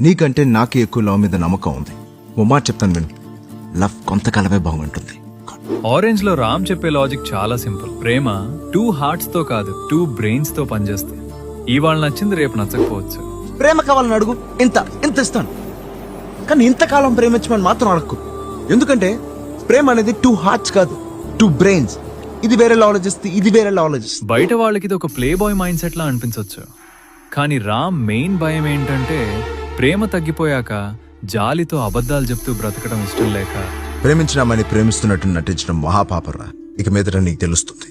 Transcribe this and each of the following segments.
నీకంటే నాకే ఎక్కువ లవ్ మీద నమ్మకం ఉంది. ఓ మాట చెప్తాను విను, లవ్ కొంతకాలమే బాగుంటుంది. ఆరెంజ్ లో రామ్ చెప్పే లాజిక్ చాలా సింపుల్. ప్రేమ 2 హార్ట్స్ తో కాదు 2 బ్రెయిన్స్ తో పనిచేస్తుంది. ఇవాళ నచ్చింది రేపు నచ్చకపోవచ్చు. ప్రేమ కావాలని అడుగు, ఇంత ఇస్తాను. కానీ ఇంతకాలం ప్రేమించమని మాత్రం అడగకు. ఎందుకంటే ప్రేమ అనేది 2 హార్ట్స్ కాదు, 2 బ్రెయిన్స్. ఇది వేరే లాలజిస్ట్, ఇది వేరే లాలజిస్ట్. బయట వాళ్ళకి ఇది ఒక ప్లే బాయ్ మైండ్ సెట్ లా అనిపించవచ్చు. కానీ రామ్ మెయిన్ భయం ఏంటంటే ప్రేమ తగ్గిపోయాక జాలితో అబద్ధాలు చెప్తూ బ్రతకడం ఇష్టం లేక. ప్రేమించినామని ప్రేమిస్తున్నట్టు నటించడం మహాపాపరా. ఇక మీదట నీకు తెలుస్తుంది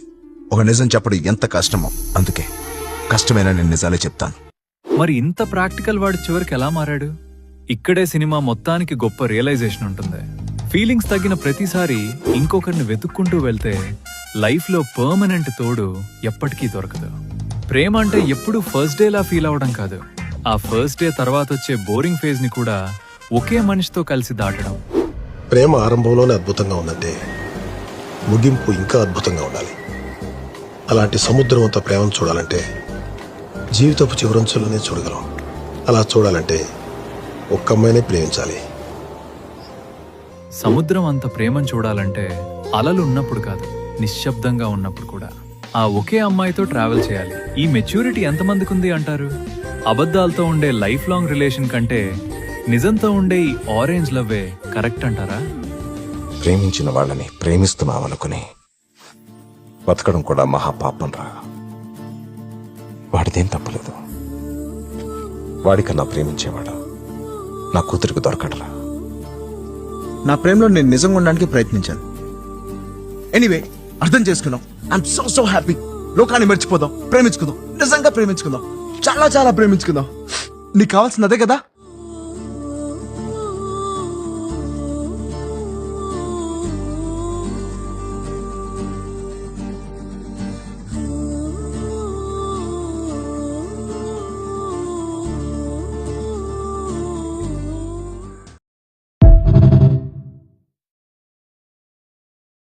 ఒక నిజం చెప్పడం ఎంత కష్టమో. అందుకే కష్టమైన నేను నిజాలే చెప్తాను. మరి ఇంత ప్రాక్టికల్ వాడి చివరికి ఎలా మారాడు? ఇక్కడే సినిమా మొత్తానికి గొప్ప రియలైజేషన్ ఉంటుంది. ఫీలింగ్స్ తగ్గిన ప్రతిసారి ఇంకొకరిని వెతుక్కుంటూ వెళ్తే లైఫ్ లో పర్మనెంట్ తోడు ఎప్పటికీ దొరకదు. ప్రేమ అంటే ఎప్పుడు ఫస్ట్ డే లా ఫీల్ అవడం కాదు, ఆ ఫస్ట్ డే తర్వాత వచ్చే బోరింగ్ ఫేజ్ ని కూడా ఒకే మనిషితో కలిసి దాటడం. ప్రేమ ఆరంభంలోనే అద్భుతంగా ఉందంటే ముగింపు ఇంకా అద్భుతంగా ఉండాలి. అలాంటి సముద్రమంత ప్రేమను చూడాలంటే జీవితపు చివరంచులోనే చూడగలం. అలా చూడాలంటే ఒక్క అమ్మాయినే ప్రేమించాలి. సముద్రం అంత ప్రేమను చూడాలంటే అలలు ఉన్నప్పుడు కాదు, నిశ్శబ్దంగా ఉన్నప్పుడు కూడా ఆ ఒకే అమ్మాయితో ట్రావెల్ చేయాలి. ఈ మెచ్యూరిటీ ఎంతమందికి ఉంది అంటారు? అబద్ధాలతో ఉండే లైఫ్ లాంగ్ రిలేషన్ కంటే నిజంతో ఉండే ఈ ఆరెంజ్ లవ్వే కరెక్ట్ అంటారా? ప్రేమించిన వాళ్ళని ప్రేమిస్తున్నామనుకుని బతకడం కూడా మహాపాపం రా. వాడిదేం తప్పలేదు. వాడికన్నా ప్రేమించేవాడు నా కూతురికి దొరకడరా. నా ప్రేమలో నేను నిజంగా ఉండడానికి ప్రయత్నించాను. ఎనీవే, అర్థం చేసుకున్నాం. I'm so happy. లోకాన్ని మర్చిపోదాం, ప్రేమించుకుందాం, నిజంగా ప్రేమించుకుందాం, చాలా ప్రేమించుకుందాం. నీకు కావాల్సింది అదే కదా?